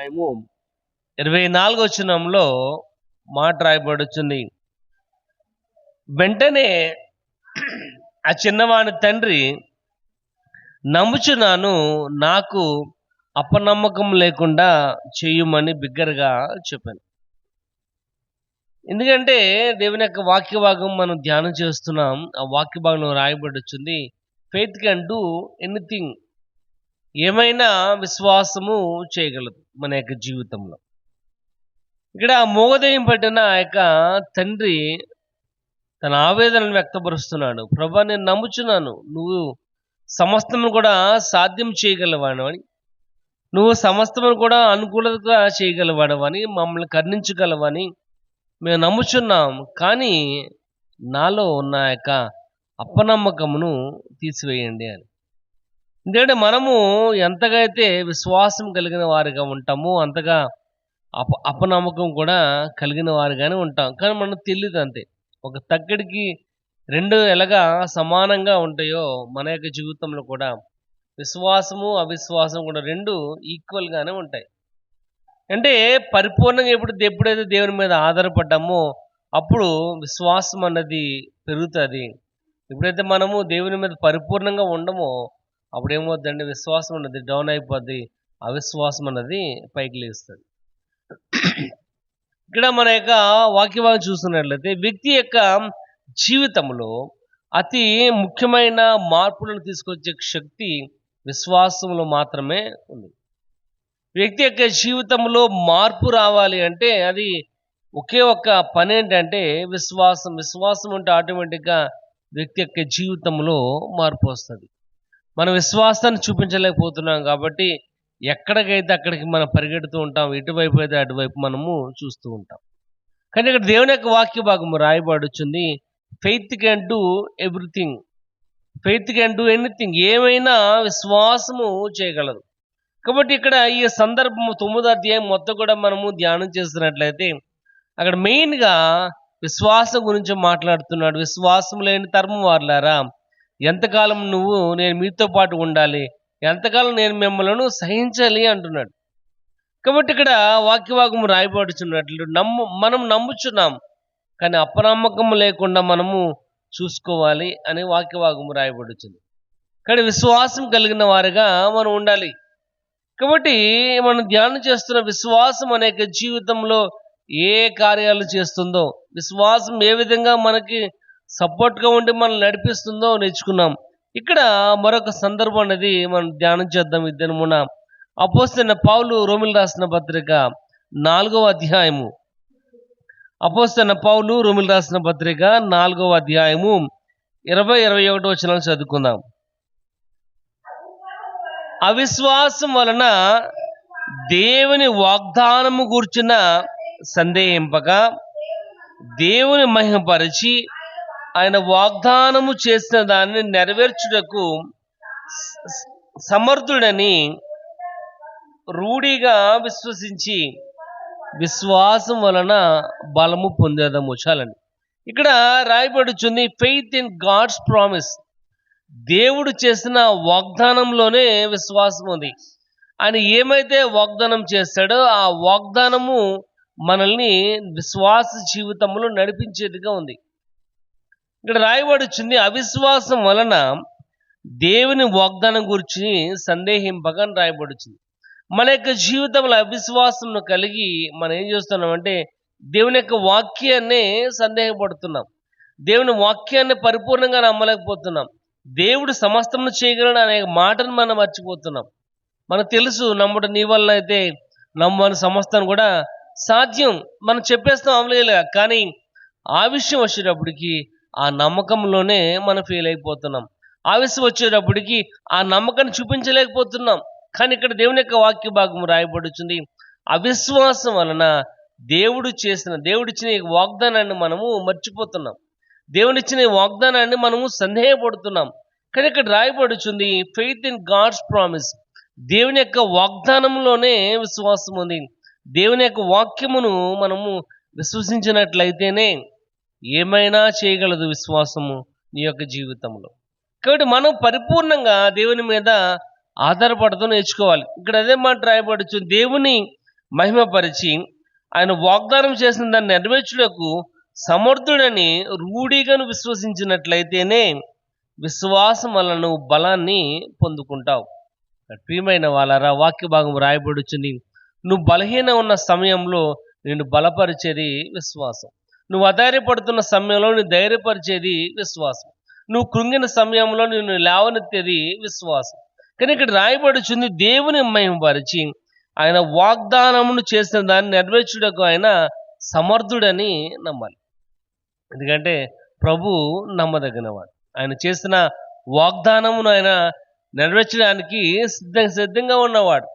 అధ్యాయము 24 వచనంలో మాట రాయబడుచుంది. వెంటనే ఆ చిన్నవాని తండ్రి, నమ్ముచున్నాను, నాకు అపనమ్మకం లేకుండా చేయుమని బిగ్గరగా చెప్పాను. ఎందుకంటే దేవుని యొక్క వాక్య భాగం మనం ధ్యానం చేస్తున్నాం. ఆ వాక్య భాగంలో రాయబడుచుంది, ఫెయిత్ కెన్ డూ ఎనీథింగ్. ఏమైనా విశ్వాసము చేయగలదు మన యొక్క జీవితంలో. ఇక్కడ మోగదయం పట్టిన ఆ యొక్క తండ్రి తన ఆవేదనను వ్యక్తపరుస్తున్నాడు. ప్రభా, నేను నమ్ముచున్నాను, నువ్వు సమస్తమును కూడా సాధ్యం చేయగలవాడవని, నువ్వు సమస్తమును కూడా అనుకూలంగా చేయగలవాడవని, మమ్మల్ని కరుణించగలవని మేము నమ్ముచున్నాం. కానీ నాలో ఉన్న యొక్క అపనమ్మకమును తీసివేయండి అని. ఎందుకంటే మనము ఎంతగా అయితే విశ్వాసం కలిగిన వారిగా ఉంటామో అంతగా అపనమ్మకం కూడా కలిగిన వారిగానే ఉంటాం. కానీ మనకు తెలియదు అంతే. ఒక తక్కడికి రెండు ఎలాగా సమానంగా ఉంటాయో మన యొక్క జీవితంలో కూడా విశ్వాసము అవిశ్వాసం కూడా రెండు ఈక్వల్గానే ఉంటాయి. అంటే పరిపూర్ణంగా ఎప్పుడైతే దేవుని మీద ఆధారపడ్డామో అప్పుడు విశ్వాసం అన్నది పెరుగుతుంది. ఎప్పుడైతే మనము దేవుని మీద పరిపూర్ణంగా ఉండమో అప్పుడు ఏమవుతుందండి, విశ్వాసం అన్నది డౌన్ అయిపోద్ది, అవిశ్వాసం అన్నది పైకి లేస్తుంది. ఇక్కడ మన యొక్క వాక్యభాగం చూస్తున్నట్లయితే వ్యక్తి యొక్క జీవితంలో అతి ముఖ్యమైన మార్పులను తీసుకొచ్చే శక్తి విశ్వాసంలో మాత్రమే ఉంది. వ్యక్తి యొక్క జీవితంలో మార్పు రావాలి అంటే అది ఒకే ఒక్క పని ఏంటంటే విశ్వాసం. విశ్వాసం ఉంటే ఆటోమేటిక్గా వ్యక్తి యొక్క జీవితంలో మార్పు వస్తుంది. మనం విశ్వాసాన్ని చూపించలేకపోతున్నాం కాబట్టి ఎక్కడికైతే అక్కడికి మనం పరిగెడుతూ ఉంటాం, ఇటువైపు అయితే అటువైపు మనము చూస్తూ ఉంటాం. కానీ ఇక్కడ దేవుని యొక్క వాక్య భాగము రాయబడుచుంది, faith can do everything, faith can do anything. ఏమైనా విశ్వాసము చేయగలదు. కాబట్టి ఇక్కడ ఈ సందర్భము 9వ అధ్యాయం మొత్తం కూడా మనము ధ్యానం చేస్తున్నట్లయితే అక్కడ మెయిన్గా విశ్వాసం గురించి మాట్లాడుతున్నాడు. విశ్వాసం లేని తరము వారులారా, ఎంతకాలం నేను మీతో పాటు ఉండాలి, ఎంతకాలం నేను మిమ్మల్ని సహించాలి అంటున్నాడు. కాబట్టి ఇక్కడ వాక్యభాగం రాయబడుచున్నట్లు మనం నమ్ముచున్నాం, కానీ అపనమ్మకం లేకుండా మనము చూసుకోవాలి అనే వాక్యభాగం రాయబడుచుంది. కానీ విశ్వాసం కలిగిన వారిగా మనం ఉండాలి. కాబట్టి మనం ధ్యానం చేస్తున్న విశ్వాసం అనేక జీవితంలో ఏ కార్యాలు చేస్తుందో, విశ్వాసం ఏ విధంగా మనకి సపోర్ట్గా ఉండి మనం నడిపిస్తుందో నేర్చుకున్నాం. ఇక్కడ మరొక సందర్భం అనేది మనం ధ్యానం చేద్దాం. ఈ దినమున అపోస్తలుడైన పౌలు రోమీయులకు రాసిన పత్రిక 4వ అధ్యాయము, అపోస్తలుడైన పౌలు రోమీయులకు రాసిన పత్రిక 4వ అధ్యాయము 20-21 వచనాలు చదువుకుందాం. అవిశ్వాసం వలన దేవుని వాగ్దానము గూర్చిన సందేహింపక దేవుని మహిమపరిచి ఆయన వాగ్దానము చేసిన దానిని నెరవేర్చుటకు సమర్థుడని రూఢిగా విశ్వసించి విశ్వాసం వలన బలము పొందేదము. చాలండి. ఇక్కడ రాయబడుచుంది, ఫెయిత్ ఇన్ గాడ్స్ ప్రామిస్. దేవుడు చేసిన వాగ్దానంలోనే విశ్వాసం ఉంది. ఆయన ఏమైతే వాగ్దానం చేస్తాడో ఆ వాగ్దానము మనల్ని విశ్వాస జీవితంలో నడిపించేదిగా ఉంది. ఇక్కడ రాయబడుచుంది, అవిశ్వాసం వలన దేవుని వాగ్దానం గురించి సందేహింపగా రాయబడుచుంది. మన యొక్క జీవితంలో అవిశ్వాసం కలిగి మనం ఏం చేస్తున్నామంటే దేవుని యొక్క వాక్యాన్ని సందేహపడుతున్నాం. దేవుని వాక్యాన్ని పరిపూర్ణంగా నమ్మలేకపోతున్నాం. దేవుడు సమస్తమును చేయగలడు అనే మాటను మనం మర్చిపోతున్నాం. మనకు తెలుసు, నమ్ముట నీ వల్ల అయితే నమ్మని సమస్తాన్ని కూడా సాధ్యం మనం చెప్పేస్తాం అమలుగా. కానీ ఆ విషయం వచ్చేటప్పటికి ఆ నమ్మకంలోనే మనం ఫెయిల్ అయిపోతున్నాం. ఆవేశం వచ్చేటప్పటికి ఆ నమ్మకాన్ని చూపించలేకపోతున్నాం. కానీ ఇక్కడ దేవుని యొక్క వాక్య భాగం రాయబడుచుంది, అవిశ్వాసం వలన దేవుడిచ్చిన ఈ వాగ్దానాన్ని మనము మర్చిపోతున్నాం. దేవుడిచ్చిన ఈ వాగ్దానాన్ని మనము సందేహపడుతున్నాం. కానీ ఇక్కడ రాయబడుచుంది, ఫెయిత్ ఇన్ గాడ్స్ ప్రామిస్. దేవుని యొక్క వాగ్దానంలోనే విశ్వాసం ఉంది. దేవుని యొక్క వాక్యమును మనము విశ్వసించినట్లయితేనే ఏమైనా చేయగలదు విశ్వాసము నీ యొక్క జీవితంలో. కాబట్టి మనం పరిపూర్ణంగా దేవుని మీద ఆధారపడుతూ నేర్చుకోవాలి. ఇక్కడ అదే మాట రాయబడుచు, దేవుని మహిమపరిచి ఆయన వాగ్దానం చేసిన దాన్ని నెరవేర్చుటకు సమర్థుడని రూఢిగాను విశ్వసించినట్లయితేనే విశ్వాసం వలన నువ్వు బలాన్ని పొందుకుంటావు. ప్రియమైన వాళ్ళరా, వాక్య భాగం రాయబడుచుంది. నువ్వు బలహీన ఉన్న సమయంలో నిన్ను బలపరిచేది విశ్వాసం. నువ్వు అధైర్యపడుతున్న సమయంలో నిన్ను ధైర్యపరిచేది విశ్వాసం. నువ్వు కృంగిన సమయంలో నిన్ను లేవనెత్తేది విశ్వాసం. కానీ ఇక్కడ రాయబడుచుంది, దేవుని మహిమపరిచి ఆయన వాగ్దానమును చేసిన దాన్ని నెరవేర్చుటకు ఆయన సమర్థుడని నమ్మాలి. ఎందుకంటే ప్రభు నమ్మదగినవాడు. ఆయన చేసిన వాగ్దానమును ఆయన నెరవేర్చడానికి సిద్ధంగా ఉన్నవాడు.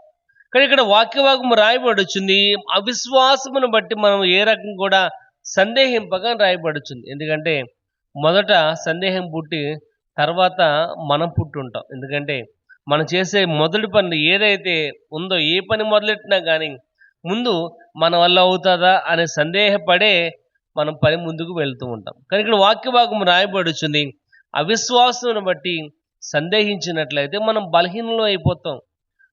కానీ ఇక్కడ వాక్యభాగం రాయబడుచుంది, అవిశ్వాసమును బట్టి మనం ఏ రకం కూడా సందేహింపగా రాయబడుచుంది. ఎందుకంటే మొదట సందేహం పుట్టి తర్వాత మనం పుట్టుంటాం. ఎందుకంటే మనం చేసే మొదటి పని ఏదైతే ఉందో, ఏ పని మొదలెట్టినా కానీ ముందు మన వల్ల అవుతుందా అనే సందేహపడే మనం పని ముందుకు వెళ్తూ ఉంటాం. కానీ ఇక్కడ వాక్యభాగం రాయబడుచుంది, అవిశ్వాసం బట్టి సందేహించినట్లయితే మనం బలహీనలు అయిపోతాం.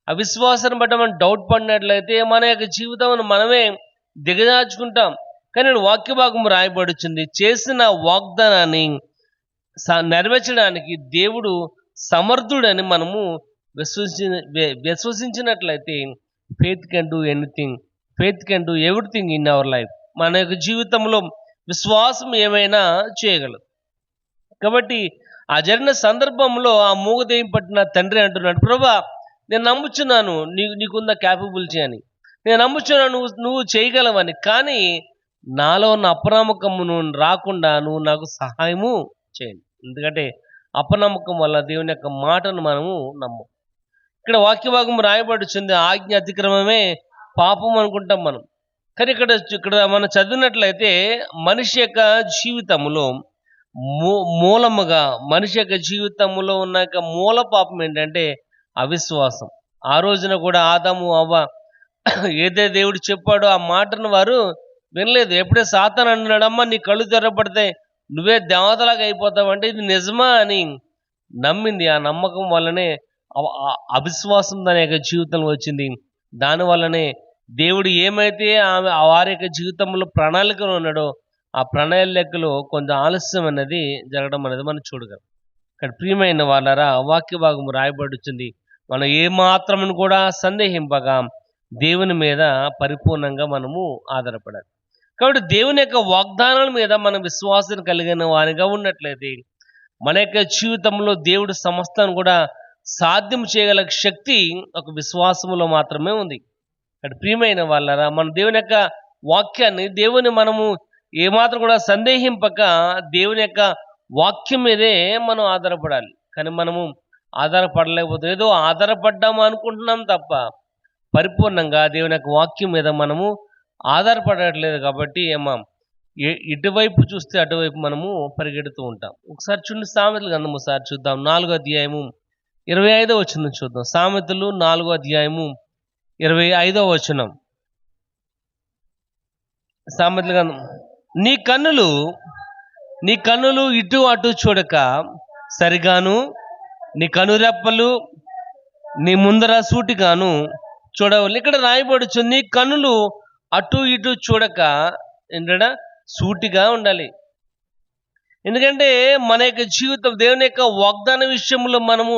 అవిశ్వాసాన్ని బట్టి మనం డౌట్ పడినట్లయితే మన యొక్క జీవితం మనమే దిగజార్చుకుంటాం. కానీ వాక్యభాగం రాయబడుచుంది, చేసిన వాగ్దానాన్ని నెరవేర్చడానికి దేవుడు సమర్థుడని మనము విశ్వసించినట్లయితే faith can do anything, faith can do everything in our life. మన యొక్క జీవితంలో విశ్వాసం ఏమైనా చేయగలదు. కాబట్టి ఆ జరిగిన సందర్భంలో ఆ మూగదేయం పట్టిన తండ్రి అంటున్నాడు, ప్రభా నేను నమ్ముచున్నాను నీకున్న క్యాపబిలిటీ అని, నేను నమ్ముచున్నాను నువ్వు చేయగలవని, కానీ నాలో ఉన్న అపనమ్మకమును రాకుండా నువ్వు నాకు సహాయము చేయండి. ఎందుకంటే అపనమ్మకం వల్ల దేవుని యొక్క మాటను మనము నమ్మం. ఇక్కడ వాక్యభాగం రాయబడుచుంది, ఆజ్ఞ అతిక్రమమే పాపం అనుకుంటాం మనం. కానీ ఇక్కడ మనం చదివినట్లయితే మనిషి యొక్క జీవితంలో మూలముగా, మనిషి యొక్క జీవితంలో ఉన్న మూల పాపం ఏంటంటే అవిశ్వాసం. ఆ రోజున కూడా ఆదాము అవ్వ ఏదే దేవుడు చెప్పాడో ఆ మాటను వారు వినలేదు. ఎప్పుడే సాతాను అన్నాడమ్మా నీ కళ్ళు తెరపడితే నువ్వే దేవతలాగా అయిపోతావు అంటే ఇది నిజమా అని నమ్మింది. ఆ నమ్మకం వల్లనే అవిశ్వాసం దాని యొక్క జీవితంలో వచ్చింది. దానివల్లనే దేవుడు ఏమైతే వారి యొక్క జీవితంలో ప్రణాళికలు ఉన్నాడో ఆ ప్రణాళికలో కొంచెం ఆలస్యం అనేది జరగడం అనేది మనం చూడగలం. ఇక్కడ ప్రియమైన వాళ్ళరా, వాక్య భాగం రాయబడుతుంది, మనం ఏమాత్రమును కూడా సందేహింపగా దేవుని మీద పరిపూర్ణంగా మనము ఆధారపడాలి. కాబట్టి దేవుని యొక్క వాగ్దానాల మీద మనం విశ్వాసం కలిగిన వారిగా ఉన్నట్లయితే మన యొక్క జీవితంలో దేవుడు సమస్తాన్ని కూడా సాధ్యం చేయగల శక్తి ఒక విశ్వాసములో మాత్రమే ఉంది. ఇక్కడ ప్రియమైన వాళ్ళరా, మన దేవుని యొక్క వాక్యాన్ని, దేవుని మనము ఏమాత్రం కూడా సందేహింపక దేవుని యొక్క వాక్యం మీదే మనం ఆధారపడాలి. కానీ మనము ఆధారపడలేకపోతే ఏదో ఆధారపడ్డాము అనుకుంటున్నాం తప్ప పరిపూర్ణంగా దేవుని యొక్క వాక్యం మీద మనము ఆధారపడట్లేదు. కాబట్టి ఇటువైపు చూస్తే అటువైపు మనము పరిగెడుతూ ఉంటాం. ఒకసారి చూడండి, సామెతల గ్రంథం ఒకసారి చూద్దాం, 4వ అధ్యాయము 25వ వచనం చూద్దాం. సామెతలు 4వ అధ్యాయము 25వ వచనం. సామెతల గ్రంథం, నీ కన్నులు ఇటు అటు చూడక సరిగాను, నీ కనురెప్పలు నీ ముందర సూటిగాను చూడవాలి. ఇక్కడ రాయబడుచు నీ కన్నులు అటు ఇటు చూడక ఏంటంటే సూటిగా ఉండాలి. ఎందుకంటే మన యొక్క జీవితం దేవుని యొక్క వాగ్దాన విషయంలో మనము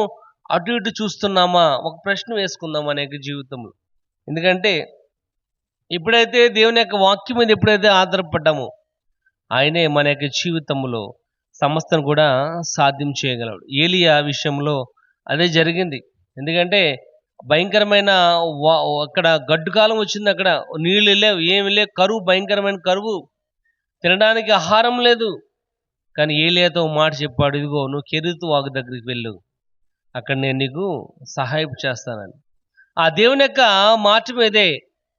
అటు ఇటు చూస్తున్నామా? ఒక ప్రశ్న వేసుకుందాం మన యొక్క జీవితంలో. ఎందుకంటే ఎప్పుడైతే దేవుని యొక్క వాక్యం మీద ఎప్పుడైతే ఆధారపడ్డామో ఆయనే మన యొక్క జీవితంలో సమస్తను కూడా సాధ్యం చేయగలడు. ఏలియా విషయంలో అదే జరిగింది. ఎందుకంటే భయంకరమైన అక్కడ గడ్డు కాలం వచ్చింది, అక్కడ నీళ్ళు లేవు, ఏమి లేవు, కరువు, భయంకరమైన కరువు, తినడానికి ఆహారం లేదు. కానీ ఏలియాతో మాట చెప్పాడు, ఇదిగో నువ్వు కెరీతు వాగు దగ్గరికి వెళ్ళు, అక్కడ నేను నీకు సహాయం చేస్తానని. ఆ దేవుని యొక్క మాట మీదే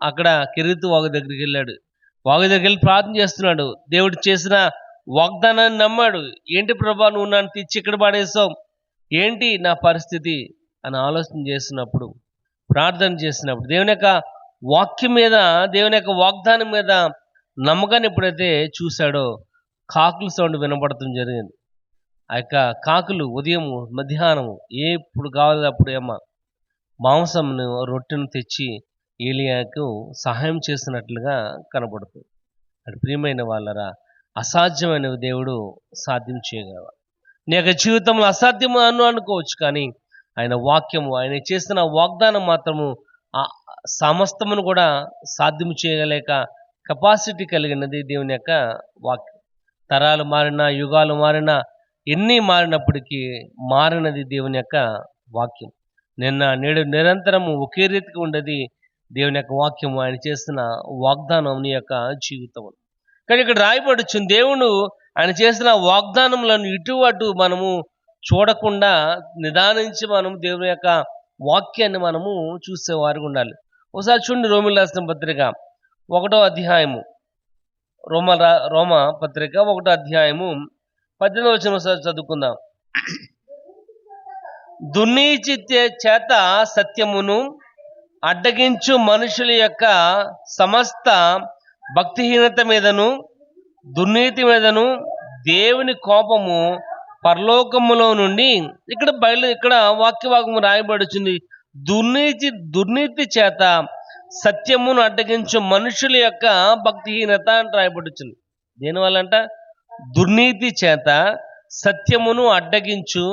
అక్కడ కెరీతు వాగు దగ్గరికి వెళ్ళాడు. వాగు దగ్గరికి వెళ్ళి ప్రార్థన చేస్తున్నాడు. దేవుడు చేసిన వాగ్దానాన్ని నమ్మాడు. ఏంటి ప్రభా నువ్వు నన్ను తెచ్చి ఇక్కడ పడేసావు, ఏంటి నా పరిస్థితి అని ఆలోచన చేసినప్పుడు, ప్రార్థన చేసినప్పుడు, దేవుని యొక్క వాక్యం మీద, దేవుని యొక్క వాగ్దానం మీద నమ్మకాన్ని ఎప్పుడైతే చూశాడో కాకుల సౌండ్ వినపడటం జరిగింది. ఆ యొక్క కాకులు ఉదయం మధ్యాహ్నం ఎప్పుడు కావాలి అప్పుడు మాంసంను రొట్టెను తెచ్చి ఏలియాకు సహాయం చేసినట్లుగా కనబడుతుంది. అది ప్రియమైన వాళ్ళరా, అసాధ్యమైన దేవుడు సాధ్యం చేయగలరు. నీ యొక్క జీవితంలో అసాధ్యం అనుకోవచ్చు, కానీ ఆయన వాక్యము, ఆయన చేసిన వాగ్దానం మాత్రము ఆ సమస్తమును కూడా సాధ్యం చేయగలేక కెపాసిటీ కలిగినది దేవుని యొక్క వాక్యం. తరాలు మారినా, యుగాలు మారినా, ఎన్ని మారినప్పటికీ మారినది దేవుని యొక్క వాక్యం. నిన్న నేడు నిరంతరము ఒకే రీతిగా ఉండేది దేవుని యొక్క వాక్యము, ఆయన చేసిన వాగ్దానం నీ యొక్క జీవితం. కానీ ఇక్కడ రాయబడుచుంది, దేవుడు ఆయన చేసిన వాగ్దానములను ఇటు అటు మనము చూడకుండా నిదానించి మనం దేవుని యొక్క వాక్యాన్ని మనము చూసేవారుగా ఉండాలి. ఒకసారి చూడండి, రోమిలకు రాసిన పత్రిక 1వ అధ్యాయము, రోమ పత్రిక 1వ అధ్యాయము 18వ వచనం ఒకసారి చదువుకుందాం. దుర్నీతి చేత సత్యమును అడ్డగించు మనుషుల యొక్క సమస్త భక్తిహీనత మీదను దుర్నీతి మీదను దేవుని కోపము పరలోకములో నుండి ఇక్కడ వాక్యభాగము రాయబడుచుంది. దుర్నీతి చేత సత్యమును అడ్డగించు మనుషుల యొక్క భక్తిహీనత అని రాయబడుచుంది. దేనివల్లంట? దుర్నీతి చేత సత్యమును అడ్డగించు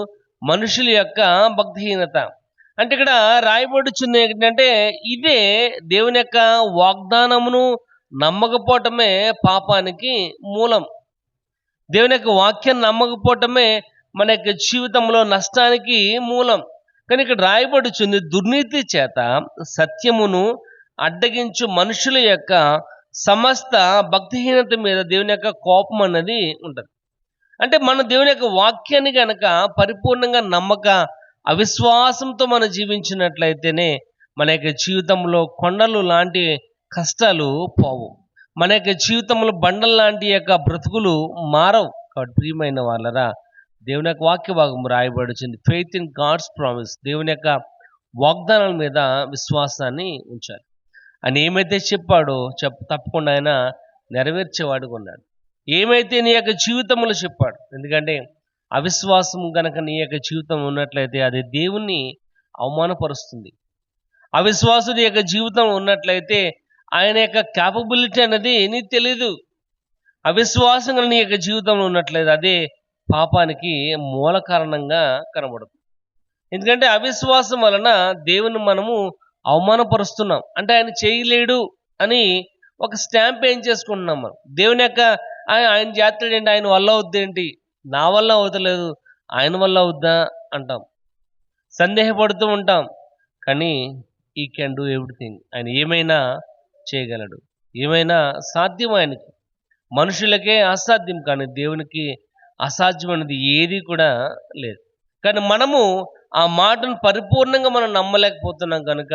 మనుషుల యొక్క భక్తిహీనత. అంటే ఇక్కడ రాయబడుచుంది ఏంటంటే, ఇదే దేవుని యొక్క వాగ్దానమును నమ్మకపోవటమే పాపానికి మూలం. దేవుని యొక్క వాక్యాన్ని నమ్మకపోవటమే మన యొక్క జీవితంలో నష్టానికి మూలం. కానీ ఇక్కడ రాయబడుచుంది, దుర్నీతి చేత సత్యమును అడ్డగించు మనుషుల యొక్క సమస్త భక్తిహీనత మీద దేవుని యొక్క కోపం అన్నది ఉంటుంది. అంటే మనం దేవుని యొక్క వాక్యాన్ని కనుక పరిపూర్ణంగా నమ్మక అవిశ్వాసంతో మనం జీవించినట్లయితేనే మన యొక్క జీవితంలో కొండలు లాంటి కష్టాలు పోవు, మన యొక్క జీవితంలో బండలు లాంటి యొక్క బ్రతుకులు మారవు. కాబట్టి ప్రియమైన వాళ్ళరా, దేవుని యొక్క వాక్య భాగం రాయబడుచుంది, ఫెయిత్ ఇన్ గాడ్స్ ప్రామిస్, దేవుని యొక్క వాగ్దానాల మీద విశ్వాసాన్ని ఉంచాలి. ఆయన ఏమైతే చెప్పాడో తప్పకుండా ఆయన నెరవేర్చేవాడుగా ఉన్నాడు. ఏమైతే నీ యొక్క జీవితంలో చెప్పాడు, ఎందుకంటే అవిశ్వాసం కనుక నీ యొక్క జీవితం ఉన్నట్లయితే అది దేవుణ్ణి అవమానపరుస్తుంది. అవిశ్వాసుడి యొక్క జీవితం ఉన్నట్లయితే ఆయన యొక్క క్యాపబిలిటీ అనేది నీకు తెలీదు. అవిశ్వాసం నీ యొక్క జీవితంలో ఉన్నట్లయితే అదే పాపానికి మూల కారణంగా కనబడుతుంది. ఎందుకంటే అవిశ్వాసం వలన దేవుని మనము అవమానపరుస్తున్నాం. అంటే ఆయన చేయలేడు అని ఒక స్టాంప్ ఏం చేసుకుంటున్నాం మనం. దేవుని యొక్క ఆయన చేస్తాడేంటి, ఆయన వల్ల అవుద్దేంటి, నా వల్ల అవుతలేదు, ఆయన వల్ల అవుద్దా అంటాం, సందేహపడుతూ ఉంటాం. కానీ ఈ కెన్ డూ ఎవ్రీథింగ్, ఆయన ఏమైనా చేయగలడు, ఏమైనా సాధ్యం ఆయనకి. మనుషులకే అసాధ్యం, కానీ దేవునికి అసాధ్యమైనది ఏది కూడా లేదు. కానీ మనము ఆ మాటను పరిపూర్ణంగా మనం నమ్మలేకపోతున్నాం కనుక,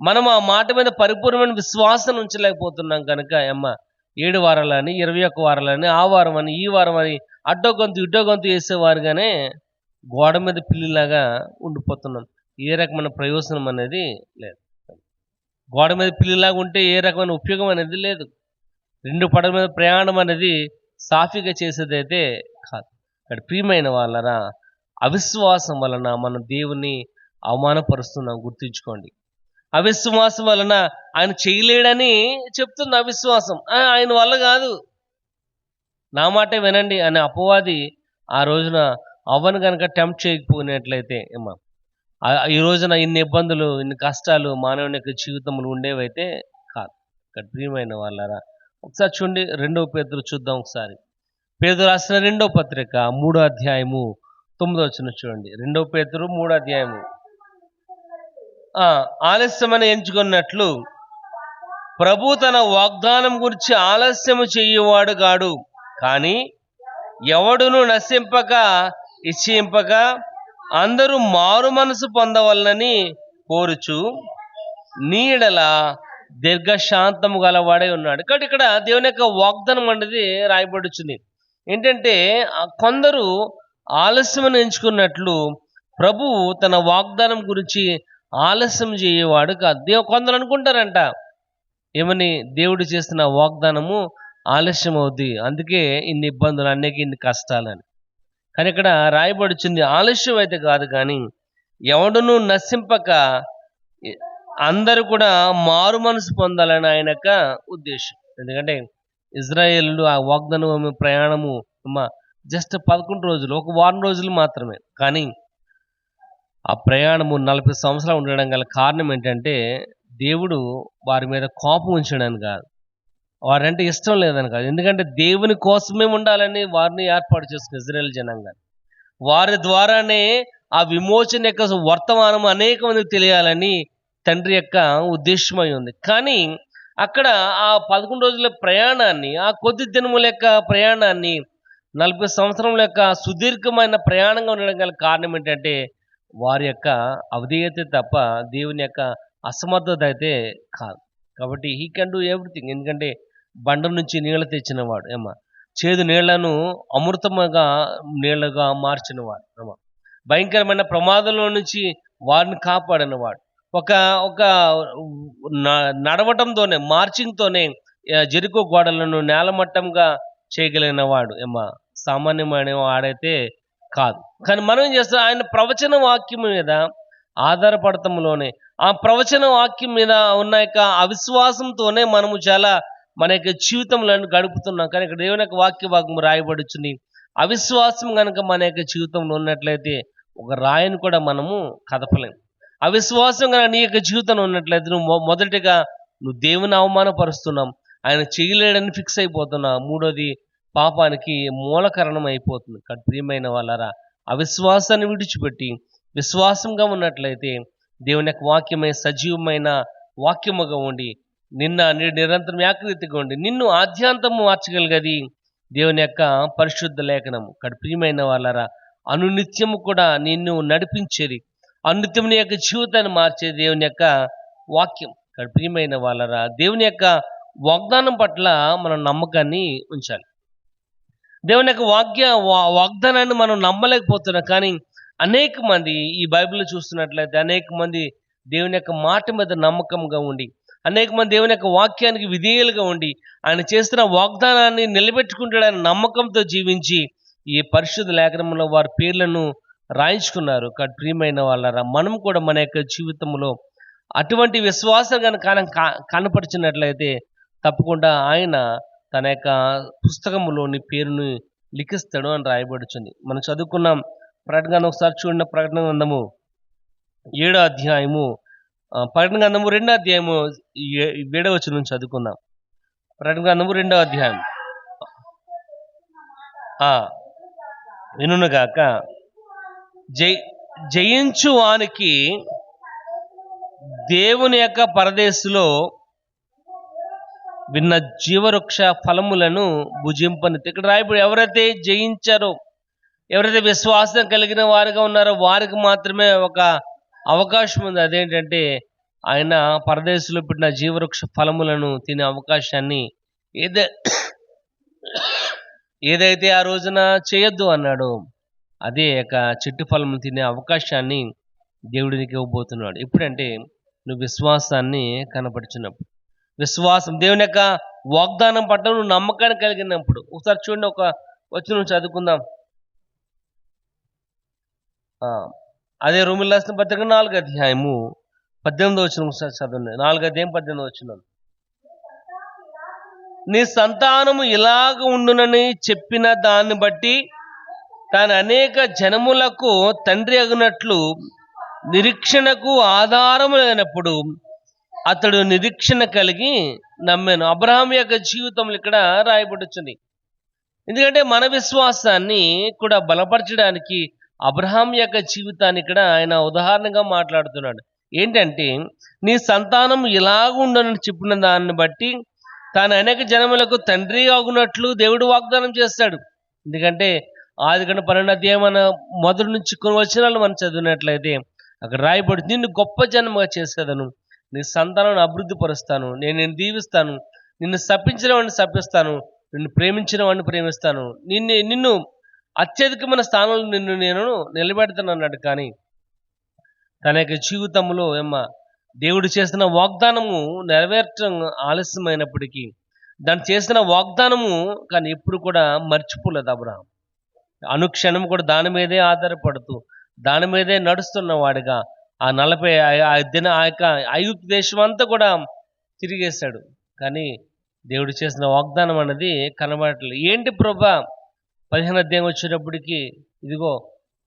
మనం ఆ మాట మీద పరిపూర్ణమైన విశ్వాసం ఉంచలేకపోతున్నాం కనుక 7 వారాలని 21 వారాలని ఆ వారం అని ఈ వారం అని అడ్డో గొంతు ఇడ్డో గొంతు వేసేవారుగానే గోడ మీద పిల్లిలాగా ఉండిపోతున్నాం. ఏ రకమైన ప్రయోజనం అనేది లేదు. గోడ మీద పిల్లిలాగా ఉంటే ఏ రకమైన ఉపయోగం అనేది లేదు. 2 పడవ మీద ప్రయాణం అనేది సాఫీగా చేసేదైతే కాదు. ఇక్కడ ప్రియమైన వాళ్ళరా, అవిశ్వాసం వలన మనం దేవుణ్ణి అవమానపరుస్తున్నాం, గుర్తుంచుకోండి. అవిశ్వాసం వలన ఆయన చేయలేడని చెప్తుంది అవిశ్వాసం. ఆయన వల్ల కాదు, నా మాటే వినండి అనే అపవాది ఆ రోజున అవ్వను కనుక టెంప్ట్ చేయకపోయినట్లయితే ఈ రోజున ఇన్ని ఇబ్బందులు, ఇన్ని కష్టాలు మానవుని యొక్క జీవితంలో ఉండేవైతే కాదు. ఇక్కడ ప్రియమైన వాళ్ళరా, ఒకసారి చూడండి, 2వ పేతురు చూద్దాం ఒకసారి. పేతురు రాసిన 2వ పత్రిక 3వ అధ్యాయము 9వ వచనం చూడండి. 2వ పేతురు 3వ అధ్యాయము. ఆలస్యమని ఎంచుకున్నట్లు ప్రభు తన వాగ్దానం గురించి ఆలస్యము చెయ్యేవాడు కాడు, కానీ ఎవడును నశింపక ఇచ్చింపక అందరూ మారు మనసు పొందవలనని కోరుచు నీడల దీర్ఘశాంతము గలవాడే ఉన్నాడు. కాబట్టి ఇక్కడ దేవుని యొక్క వాగ్దానం అనేది రాయబడుచుంది. ఏంటంటే కొందరు ఆలస్యమని ఎంచుకున్నట్లు ప్రభువు తన వాగ్దానం గురించి ఆలస్యం చేయవాడు కాదు. కొందరు అనుకుంటారంట, ఏమని, దేవుడు చేసిన వాగ్దానము ఆలస్యం అవుద్ది, అందుకే ఇన్ని ఇబ్బందులు, అన్నికే ఇన్ని కష్టాలని. కానీ ఇక్కడ రాయబడుచుంది ఆలస్యం అయితే కాదు, కానీ ఎవడును నశింపక అందరూ కూడా మారు మనసు పొందాలని ఆయన యొక్క ఉద్దేశం. ఎందుకంటే ఇజ్రాయేలు ఆ వాగ్దాన భూమి ప్రయాణము జస్ట్ 11 రోజులు, ఒక వారం రోజులు మాత్రమే. కానీ ఆ ప్రయాణము 40 సంవత్సరాలు ఉండడం గల కారణం ఏంటంటే, దేవుడు వారి మీద కోపం ఉంచడని కాదు, వారంటే ఇష్టం లేదని కాదు. ఎందుకంటే దేవుని కోసమే ఉండాలని వారిని ఏర్పాటు చేసుకున్న ఇజ్రాయేల్ జనాంగాన్ని. వారి ద్వారానే ఆ విమోచన యొక్క వర్తమానం అనేక మందికి తెలియాలని తండ్రి యొక్క ఉద్దేశమై ఉంది. కానీ అక్కడ ఆ 11 రోజుల ప్రయాణాన్ని, ఆ కొద్ది దినముల యొక్క ప్రయాణాన్ని 40 సంవత్సరముల యొక్క సుదీర్ఘమైన ప్రయాణంగా ఉండడం గల కారణం ఏంటంటే, వారి యొక్క అవిధేయత తప్ప దేవుని యొక్క అసమర్థత అయితే కాదు. కాబట్టి హీ కెన్ డూ ఎవ్రీథింగ్. ఎందుకంటే బండ నుంచి నీళ్లు తెచ్చినవాడు, చేదు నీళ్లను అమృతముగా నీళ్లుగా మార్చినవాడు, భయంకరమైన ప్రమాదంలో నుంచి వారిని కాపాడినవాడు. ఒక ఒక నడవటంతోనే, మార్చింగ్తోనే జెరికో గోడలను నేలమట్టంగా చేయగలిగిన వాడు, సామాన్యమైన వాడైతే కాదు. కానీ మనం ఏం చేస్తాం, ఆయన ప్రవచన వాక్యం మీద ఆధారపడటంలోనే, ఆ ప్రవచన వాక్యం మీద ఉన్న యొక్క అవిశ్వాసంతోనే మనము చాలా మన యొక్క జీవితంలో గడుపుతున్నాం. కానీ ఇక్కడ దేవుని యొక్క వాక్య భాగం రాయబడుచుంది. అవిశ్వాసం కనుక మన యొక్క జీవితంలో ఉన్నట్లయితే ఒక రాయిని కూడా మనము కదపలేం. అవిశ్వాసం కనుక నీ యొక్క జీవితంలో ఉన్నట్లయితే మొదటిగా నువ్వు దేవుని అవమానపరుస్తున్నాం, ఆయన చేయలేడని ఫిక్స్ అయిపోతున్నా. మూడోది పాపానికి మూల కారణం అయిపోతుంది. కాబట్టి ప్రియమైన వాళ్ళారా, అవిశ్వాసాన్ని విడిచిపెట్టి విశ్వాసంగా ఉన్నట్లయితే దేవుని యొక్క వాక్యమే సజీవమైన వాక్యముగా ఉండి నిరంతరం ఏకరీతిగా ఉండి నిన్ను ఆద్యాంతము మార్చగలిగేది దేవుని యొక్క పరిశుద్ధ లేఖనము. కాబట్టి ప్రియమైన వాళ్ళారా, అనునిత్యము కూడా నిన్ను నడిపించేది, అనునిత్యం నీ యొక్క జీవితాన్ని మార్చేది దేవుని యొక్క వాక్యం. కాబట్టి ప్రియమైన వాళ్ళారా, దేవుని యొక్క వాగ్దానం పట్ల మనం నమ్మకాన్ని ఉంచాలి. దేవుని యొక్క వాగ్దానాన్ని మనం నమ్మలేకపోతున్నాం. కానీ అనేక మంది ఈ బైబిల్ చూస్తున్నట్లయితే అనేక మంది దేవుని యొక్క మాట మీద నమ్మకంగా ఉండి, అనేక మంది దేవుని యొక్క వాక్యానికి విధేయులుగా ఉండి, ఆయన చేస్తున్న వాగ్దానాన్ని నిలబెట్టుకుంటాడని నమ్మకంతో జీవించి ఈ పరిశుద్ధ లేఖనంలో వారి పేర్లను రాయించుకున్నారు. కాబట్టి ప్రియమైన వాళ్ళారా, మనం కూడా మన యొక్క జీవితంలో అటువంటి విశ్వాసం కనుక కనపరిచినట్లయితే తప్పకుండా ఆయన తన యొక్క పుస్తకములోని పేరుని లిఖిస్తాడు అని రాయబడుచుంది. మనం చదువుకున్నాం ప్రకటన, ఒకసారి చూడండి. ప్రకటన గ్రంథము 7వ అధ్యాయము, ప్రకటన గ్రంథము 2వ అధ్యాయము 7వ వచనం చదువుకుందాం. ప్రకటన గ్రంథము 2వ అధ్యాయం. వినుగాక, జయించు వానికి దేవుని యొక్క పరదేశులో విన్న జీవవృక్ష ఫలములను భుజింపని. ఇక్కడ రాయబడి ఎవరైతే జయించారో, ఎవరైతే విశ్వాసం కలిగిన వారుగా ఉన్నారో వారికి మాత్రమే ఒక అవకాశం ఉంది. అదేంటంటే ఆయన పరదేశంలో పెట్టిన జీవవృక్ష ఫలములను తినే అవకాశాన్ని ఏదైతే ఆ రోజున చేయొద్దు అన్నాడో అదే యొక్క చెట్టు ఫలము తినే అవకాశాన్ని దేవుడికి ఇవ్వబోతున్నాడు. ఎప్పుడంటే నువ్వు విశ్వాసాన్ని కనపరిచినప్పుడు, విశ్వాసం దేవుని యొక్క వాగ్దానం పట్ల నువ్వు నమ్మకాన్ని కలిగినప్పుడు. ఒకసారి చూడండి, ఒక వచనం చదువుకుందాం. అదే రోమీయులకు రాసిన పత్రిక 4వ అధ్యాయము 18వ వచనం ఒకసారి చదవండి. 4వ అధ్యాయం 18వ వచనం. నీ సంతానము ఇలాగ ఉండునని చెప్పిన దాన్ని బట్టి తాను అనేక జనములకు తండ్రి అగునట్లు నిరీక్షణకు ఆధారము లేనప్పుడు అతడు నిరీక్షణ కలిగి నమ్మాను. అబ్రహాం యొక్క జీవితంలో ఇక్కడ రాయబడుతుంది. ఎందుకంటే మన విశ్వాసాన్ని కూడా బలపరచడానికి అబ్రహాం యొక్క జీవితాన్ని ఇక్కడ ఆయన ఉదాహరణగా మాట్లాడుతున్నాడు. ఏంటంటే నీ సంతానం ఇలాగుండని చెప్పిన దాన్ని బట్టి తాను అనేక జనములకు తండ్రి ఆగునట్లు దేవుడు వాగ్దానం చేస్తాడు. ఎందుకంటే ఆదికాండం 12వ అధ్యాయం మన మొదటి నుంచి కొన్ని వచనాలు మనం చదివినట్లయితే అక్కడ రాయబడి, నిన్ను గొప్ప జనముగా చేసేదను, నీ సంతానాన్ని అభివృద్ధి పరుస్తాను, నేను దీవిస్తాను, నిన్ను శపించిన వాడిని శపిస్తాను, నిన్ను ప్రేమించిన వాడిని ప్రేమిస్తాను, నిన్ను అత్యధికమైన స్థానంలో నేను నిలబెడతాను అన్నాడు. కానీ తన యొక్క జీవితంలో దేవుడు చేసిన వాగ్దానము నెరవేర్చడం ఆలస్యమైనప్పటికీ దాన్ని చేసిన వాగ్దానము కానీ ఎప్పుడు కూడా మర్చిపోలేదు అబ్రహాం. అనుక్షణం కూడా దాని మీదే ఆధారపడుతూ దాని మీదే నడుస్తున్న వాడిగా ఆ 40 ఆ యొక్క ఐగుప్తు దేశం అంతా కూడా తిరిగేశాడు. కానీ దేవుడు చేసిన వాగ్దానం అన్నది కనబడట్లేదు. ఏంటి ప్రభా 15 అధ్యాయం వచ్చేటప్పటికి, ఇదిగో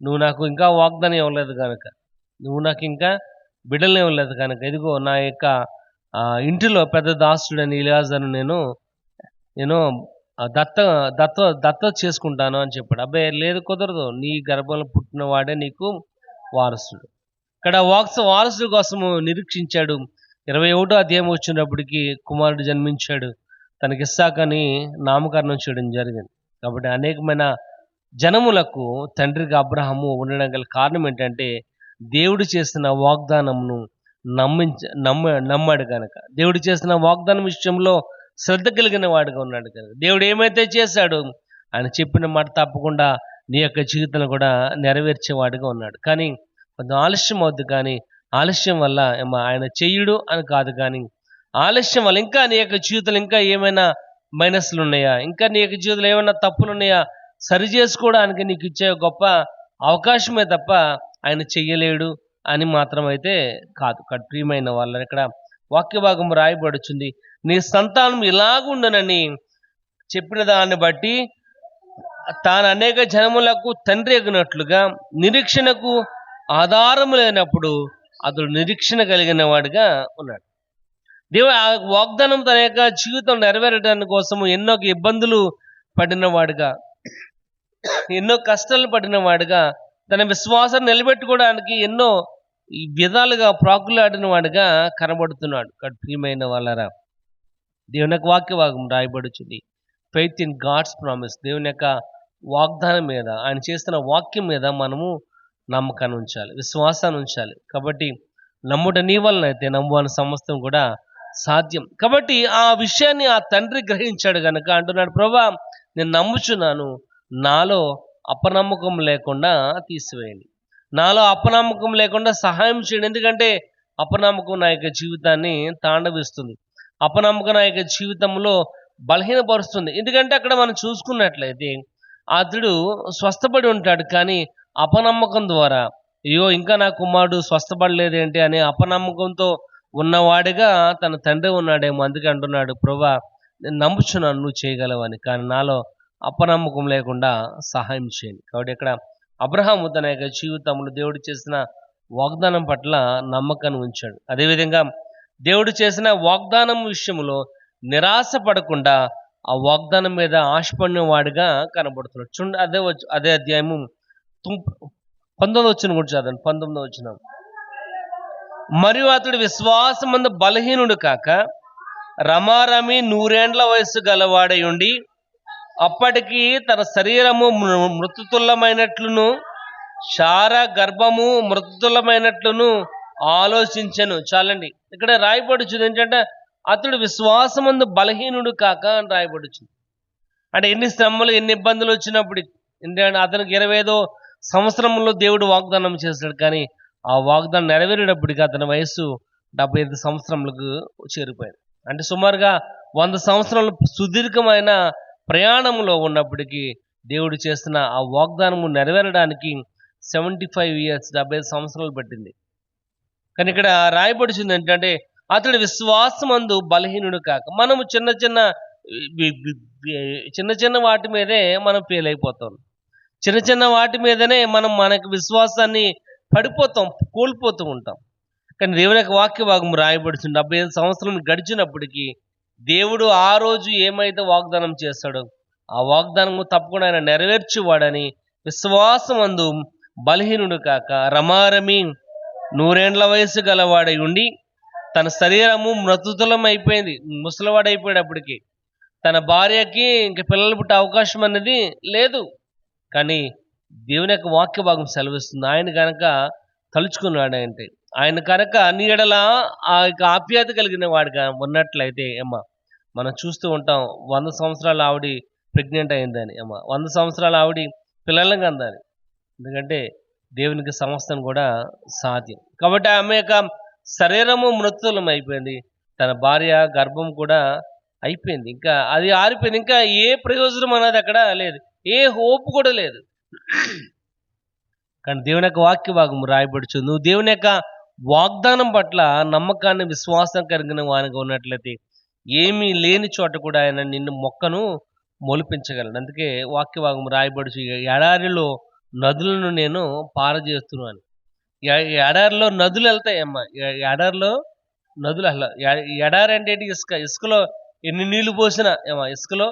నువ్వు నాకు ఇంకా వాగ్దానం ఇవ్వలేదు కనుక, నువ్వు నాకు ఇంకా బిడ్డల్ని ఇవ్వలేదు కనుక, ఇదిగో నా యొక్క ఇంటిలో పెద్ద దాసుడని ఎలియాజరును నేను దత్త చేసుకుంటాను అని చెప్పాడు. అబ్బాయి లేదు, కుదరదు, నీ గర్భంలో పుట్టిన వాడే నీకు వారసుడు. ఇక్కడ వారసుడు కోసము నిరీక్షించాడు. 21వ అధ్యాయం వచ్చినప్పటికీ కుమారుడు జన్మించాడు. తనకి ఇస్సాకని నామకరణం చేయడం జరిగింది. కాబట్టి అనేకమైన జనములకు తండ్రిగా అబ్రహాము ఉండడం గల కారణం ఏంటంటే దేవుడు చేసిన వాగ్దానమును నమ్మాడు కనుక, దేవుడు చేసిన వాగ్దానం విషయంలో శ్రద్ధ కలిగిన వాడుగా ఉన్నాడు కనుక, దేవుడు ఏమైతే చేశాడో ఆయన చెప్పిన మాట తప్పకుండా నీ యొక్క జీవితంలో కూడా నెరవేర్చేవాడుగా ఉన్నాడు. కానీ కొంచెం ఆలస్యం అవుద్ది, కానీ ఆలస్యం వల్ల ఆయన చెయ్యడు అని కాదు, కానీ ఆలస్యం వల్ల ఇంకా నీ యొక్క జీవితంలో ఇంకా ఏమైనా మైనస్లు ఉన్నాయా, ఇంకా నీ యొక్క జీవితంలో ఏమైనా తప్పులు ఉన్నాయా, సరి చేసుకోవడానికి నీకు ఇచ్చే గొప్ప అవకాశమే తప్ప ఆయన చెయ్యలేడు అని మాత్రం అయితే కాదు. ప్రియమైన వాళ్ళని ఇక్కడ వాక్య భాగం రాయబడుచుంది, నీ సంతానం ఇలాగుండనని చెప్పిన దాన్ని బట్టి తాను అనేక జనములకు తండ్రి ఎగినట్లుగా నిరీక్షణకు ఆధారము లేనప్పుడు అతడు నిరీక్షణ కలిగిన వాడిగా ఉన్నాడు. దేవుడు ఆ వాగ్దానం తన యొక్క జీవితం నెరవేరడానికి కోసము ఎన్నో ఇబ్బందులు పడినవాడుగా, ఎన్నో కష్టాలు పడినవాడుగా, తన విశ్వాసాన్ని నిలబెట్టుకోవడానికి ఎన్నో విధాలుగా ప్రాకులాడిన వాడుగా కనబడుతున్నాడు. ప్రియమైన వాళ్ళరా, దేవుని యొక్క వాక్య భాగం రాయబడుచుంది, ఫెయిత్ ఇన్ గాడ్స్ ప్రామిస్. దేవుని యొక్క వాగ్దానం మీద, ఆయన చేస్తున్న వాక్యం మీద మనము నమ్మకాన్ని ఉంచాలి, విశ్వాసాన్ని ఉంచాలి. కాబట్టి నమ్ముట నీ వలన అయితే నమ్మువాని సమస్తం కూడా సాధ్యం. కాబట్టి ఆ విషయాన్ని ఆ తండ్రి గ్రహించాడు కనుక అంటున్నాడు, ప్రభా నేను నమ్ముచున్నాను, నాలో అపనమ్మకం లేకుండా తీసివేయండి, నాలో అపనమ్మకం లేకుండా సహాయం చేయండి. ఎందుకంటే అపనమ్మకం నా యొక్క జీవితాన్ని తాండవిస్తుంది, అపనమ్మకం నా యొక్క జీవితంలో బలహీనపరుస్తుంది. ఎందుకంటే అక్కడ మనం చూసుకున్నట్లయితే అతడు స్వస్థపడి ఉంటాడు, కానీ అపనమ్మకం ద్వారా అయ్యో ఇంకా నా కుమారుడు స్వస్థపడలేదేంటి అనే అపనమ్మకంతో ఉన్నవాడిగా తన తండ్రి ఉన్నాడేమో. అందుకే అంటున్నాడు, ప్రభా నేను నమ్ముచున్నాను నువ్వు చేయగలవని, కానీ నాలో అపనమ్మకం లేకుండా సహాయం చేయండి. కాబట్టి ఇక్కడ అబ్రహాము తన యొక్క జీవితంలో దేవుడు చేసిన వాగ్దానం పట్ల నమ్మకాన్ని ఉంచాడు. అదేవిధంగా దేవుడు చేసిన వాగ్దానం విషయంలో నిరాశ పడకుండా ఆ వాగ్దానం మీద ఆశపడిన వాడిగా కనబడుతున్నాడు. చూడండి, అదే అధ్యాయము 19వ వచనం కూడా చదవండి. 19వ వచనం, మరియు అతడు విశ్వాసమందు బలహీనుడు కాక రమారమి 100 ఏండ్ల వయస్సు గలవాడై ఉండి అప్పటికి తన శరీరము మృతుతుల్యమైనట్లును శార గర్భము మృతుతుల్యమైనట్లును ఆలోచించను. చాలండి, ఇక్కడ రాయబడుచుంది ఏంటంటే అతడు విశ్వాసమందు బలహీనుడు కాక అని రాయబడుచుంది. అంటే ఎన్ని శ్రమలు, ఎన్ని ఇబ్బందులు వచ్చినప్పుడు, ఎందుకంటే అతనికి 25వ సంవత్సరంలో దేవుడు వాగ్దానం చేశాడు, కానీ ఆ వాగ్దానం నెరవేరేటప్పటికి అతని వయస్సు 75 సంవత్సరములకు చేరిపోయింది. అంటే సుమారుగా 100 సంవత్సరాలు సుదీర్ఘమైన ప్రయాణంలో ఉన్నప్పటికీ దేవుడు చేస్తున్న ఆ వాగ్దానము నెరవేరడానికి 75 ఇయర్స్ 75 సంవత్సరాలు పట్టింది. కానీ ఇక్కడ రాయబడుచుంది ఏంటంటే అతడు విశ్వాసమందు బలహీనుడు కాక. మనము చిన్న చిన్న వాటి మీదే మనం ఫెయిల్ అయిపోతాం, చిన్న చిన్న వాటి మీదనే మనకి విశ్వాసాన్ని పడిపోతాం, కోల్పోతూ ఉంటాం. కానీ దేవుని యొక్క వాక్య భాగం రాయబడుతుంది, 75 సంవత్సరం గడిచినప్పటికీ దేవుడు ఆ రోజు ఏమైతే వాగ్దానం చేస్తాడో ఆ వాగ్దానము తప్పకుండా ఆయన నెరవేర్చేవాడని విశ్వాసమందు బలహీనుడు కాక రమారమి 100 ఏండ్ల వయసు గలవాడై ఉండి తన శరీరము మృతుతులం అయిపోయింది, ముసలివాడైపోయేటప్పటికి తన భార్యకి ఇంక పిల్లలు పుట్టే అవకాశం అనేది లేదు. కానీ దేవుని యొక్క వాక్య భాగం సెలవిస్తుంది, ఆయన కనుక తలుచుకున్నాడు అంటే, ఆయన కనుక నీడలా ఆ యొక్క ఆప్యాయత కలిగిన వాడిగా ఉన్నట్లయితే మనం చూస్తూ ఉంటాం. 100 సంవత్సరాలు ఆవిడ ప్రెగ్నెంట్ అయిందని, 100 సంవత్సరాలు ఆవిడ పిల్లలను కందని. ఎందుకంటే దేవునికి సమస్తం కూడా సాధ్యం. కాబట్టి ఆమె యొక్క శరీరము మృతులం అయిపోయింది, తన భార్య గర్భం కూడా అయిపోయింది, ఇంకా అది ఆరిపోయింది, ఇంకా ఏ ప్రయోజనం అనేది అక్కడ లేదు, ఏ హోప్ కూడా లేదు. కానీ దేవుని యొక్క వాక్య భాగం రాయబడుచు, నువ్వు దేవుని యొక్క వాగ్దానం పట్ల నమ్మకాన్ని విశ్వాసం కలిగిన వానిగా ఉన్నట్లయితే ఏమీ లేని చోట కూడా ఆయన నిన్ను మొక్కను మొలిపించగలడు. అందుకే వాక్యభాగం రాయబడుచు ఎడారిలో నదులను నేను పారజేస్తున్నాను. ఎడారిలో నదులు వెళ్తాయమ్మా. ఎడారిలో నదులు అసలు ఎడారి అంటే ఏంటి? ఇసుకలో ఎన్ని నీళ్లు పోసినా ఏమా, ఇసుకలో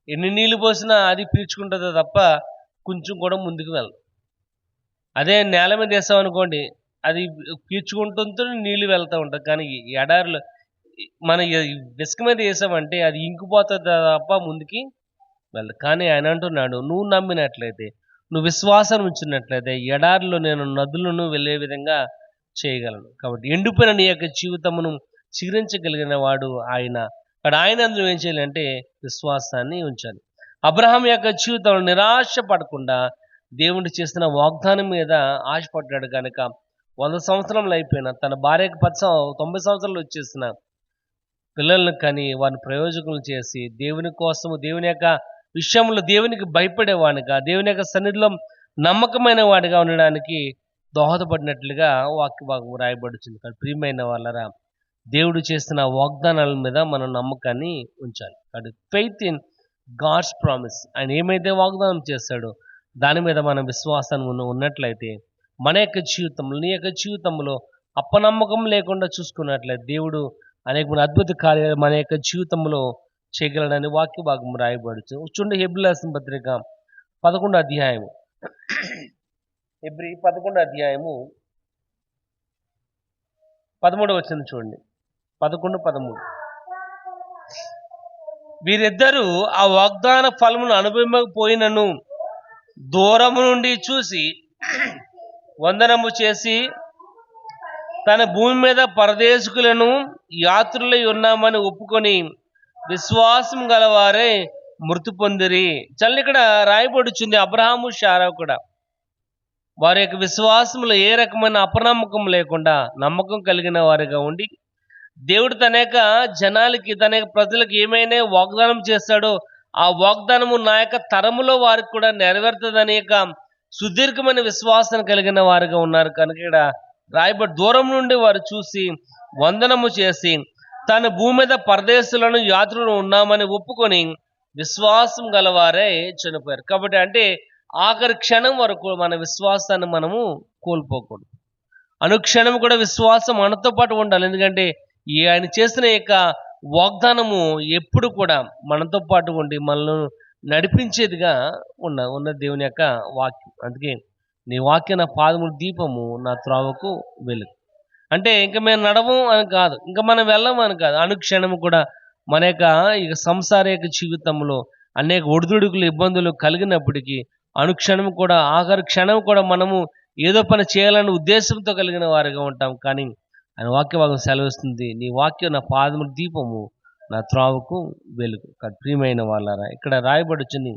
ఎన్ని నీళ్లు పోసినా అది పీల్చుకుంటుందో తప్ప కొంచెం కూడా ముందుకు వెళ్ళదు. అదే నేల మీద వేసామనుకోండి, అది పీల్చుకుంటుంటే నీళ్లు వెళ్తూ ఉంటాయి. కానీ ఎడారిలో మన ఇసుక మీద వేసామంటే అది ఇంకిపోతుంది తప్ప ముందుకి వెళ్ళదు. కానీ ఆయన అంటున్నాడు, నువ్వు నమ్మినట్లయితే, నువ్వు విశ్వాసం ఉంచినట్లయితే ఎడారిలో నేను నదులను వెళ్ళే విధంగా చేయగలను. కాబట్టి ఎండిపోయిన నీ యొక్క జీవితమును చిగురించగలిగిన వాడు ఆయన. అక్కడ ఆయన అందులో ఏం చేయాలంటే విశ్వాసాన్ని ఉంచాలి. అబ్రహాం యొక్క జీవితంలో నిరాశ పడకుండా దేవుడు చేసిన వాగ్దానం మీద ఆశపడ్డాడు కనుక 100 సంవత్సరాలు అయిపోయినా తన భార్యకు 90 సంవత్సరాలు వచ్చేసిన పిల్లలను కని వారిని ప్రయోజకులు చేసి దేవుని కోసము, దేవుని యొక్క విషయంలో దేవునికి భయపడేవాడిగా, దేవుని యొక్క సన్నిధిలో నమ్మకమైన వాడిగా ఉండడానికి దోహదపడినట్లుగా వాక్యభాగం రాయబడుతుంది. కానీ ప్రియమైన వాళ్ళరా, దేవుడు చేసిన వాగ్దానాల మీద మనం నమ్మకాన్ని ఉంచాలి. కాబట్టి ఫెయిత్ ఇన్ గాడ్స్ ప్రామిస్, ఆయన ఏమైతే వాగ్దానం చేస్తాడో దాని మీద మనం విశ్వాసాన్ని ఉన్నట్లయితే మన యొక్క జీవితంలో, నీ యొక్క జీవితంలో అపనమ్మకం లేకుండా చూసుకున్నట్లయితే దేవుడు అనేక అద్భుత కార్యాలు మన యొక్క జీవితంలో చేయగలడని వాక్య భాగం రాయబడుచు. చూడండి, హెబ్రీ రాసిన పత్రిక 11వ అధ్యాయము, హెబ్రీ 11వ అధ్యాయము 13వ వచనం చూడండి. 11-13. వీరిద్దరూ ఆ వాగ్దాన ఫలమును అనుభవించకపోయినను దూరము నుండి చూసి వందనము చేసి తన భూమి మీద పరదేశుకులను యాత్రులై ఉన్నామని ఒప్పుకొని విశ్వాసం గలవారే మృతి పొందిరి. చల్లని ఇక్కడ రాయబడుచుంది, అబ్రహాము శారా కూడా వారి యొక్క విశ్వాసంలో ఏ రకమైన అపనమ్మకం లేకుండా నమ్మకం కలిగిన వారిగా ఉండి, దేవుడు తన యొక్క జనాలకి, తన యొక్క ప్రజలకు ఏమైనా వాగ్దానం చేస్తాడో ఆ వాగ్దానము నా యొక్క తరములో వారికి కూడా నెరవేరుతుందనే యొక్క సుదీర్ఘమైన విశ్వాసం కలిగిన వారిగా ఉన్నారు. కనుక ఇక్కడ రాయబడి దూరం నుండి వారు చూసి వందనము చేసి తన భూమి మీద పరదేశులను యాత్రలు ఉన్నామని ఒప్పుకొని విశ్వాసం గలవారే చనిపోయారు. కాబట్టి అంటే ఆఖరి క్షణం వరకు మన విశ్వాసాన్ని మనము కోల్పోకూడదు. అనుక్షణం కూడా విశ్వాసం మనతో పాటు ఉండాలి. ఎందుకంటే ఆయన చేసిన యొక్క వాగ్దానము ఎప్పుడు కూడా మనతో పాటు ఉండి మనల్ని నడిపించేదిగా ఉన్న దేవుని యొక్క వాక్యం. అందుకే నీ వాక్య నా పాదముల దీపము, నా త్రోవకు వెలుగు. అంటే ఇంకా మేము నడవం అని కాదు, ఇంకా మనం వెళ్ళము అని కాదు. అనుక్షణము కూడా మన యొక్క ఇక సంసార యొక్క జీవితంలో అనేక ఒడిదుడుకులు, ఇబ్బందులు కలిగినప్పటికీ అనుక్షణం కూడా, ఆఖరి క్షణం కూడా మనము ఏదో పని చేయాలనే ఉద్దేశంతో కలిగిన వారిగా ఉంటాం. కానీ ఆయన వాక్యభాగం సెలవిస్తుంది, నీ వాక్యం నా పాదముల దీపము, నా త్రోవకు వెలుగు. ప్రియమైన వాళ్ళారా, ఇక్కడ రాయబడుచుంది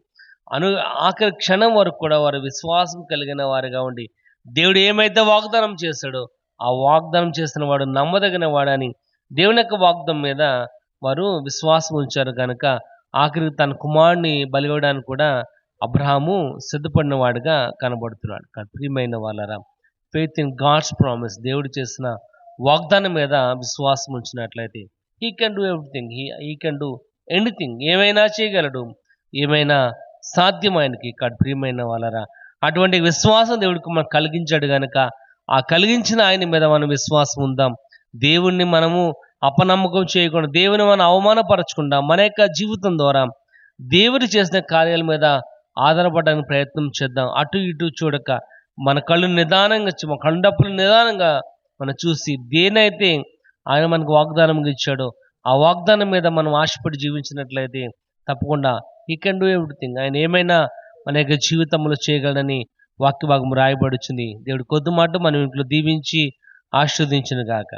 ఆఖరి క్షణం వరకు కూడా వారు విశ్వాసం కలిగిన వారిగా ఉండి దేవుడు ఏమైతే వాగ్దానం చేశాడో ఆ వాగ్దానం చేసిన వాడు నమ్మదగిన వాడని దేవుని యొక్క వాగ్దానం మీద వారు విశ్వాసం ఉంచారు. కనుక ఆఖరికి తన కుమారుడిని బలివ్వడానికి కూడా అబ్రహాము సిద్ధపడిన వాడిగా కనబడుతున్నాడు. ప్రియమైన వాళ్ళరా, ఫెయిత్ ఇన్ గాడ్స్ ప్రామిస్, దేవుడు చేసిన వాగ్దానం మీద విశ్వాసం ఉంచినట్లయితే he can do everything, he can do anything, ఏమైనా చేయగలడు, ఏమైనా సాధ్యమైనకి. ప్రియమైన వాళ్ళరా, అటువంటి విశ్వాసం దేవుడికి మనం కలిగించాడు కనుక ఆ కలిగించిన ఆయన మీద మనం విశ్వాసం ఉందాం. దేవుణ్ణి మనము అపనమ్మకం చేయకుండా, దేవుని మనం అవమానపరచకుండా మన యొక్క జీవితం ద్వారా దేవుడు చేసిన కార్యాల మీద ఆధారపడడానికి ప్రయత్నం చేద్దాం. అటు ఇటు చూడక మన కళ్ళు నిదానంగా, మన కళ్ళడప్పులు నిదానంగా మనం చూసి దేనైతే ఆయన మనకు వాగ్దానం ఇచ్చాడో ఆ వాగ్దానం మీద మనం ఆశపడి జీవించినట్లయితే తప్పకుండా హీ కెన్ డూ ఎవ్రీథింగ్, ఆయన ఏమైనా మన యొక్క జీవితంలో చేయగలడని వాక్య భాగం రాయబడుచుంది. దేవుడు కొద్ది మాట మన ఇంట్లో దీవించి ఆశీర్వదించును గాక.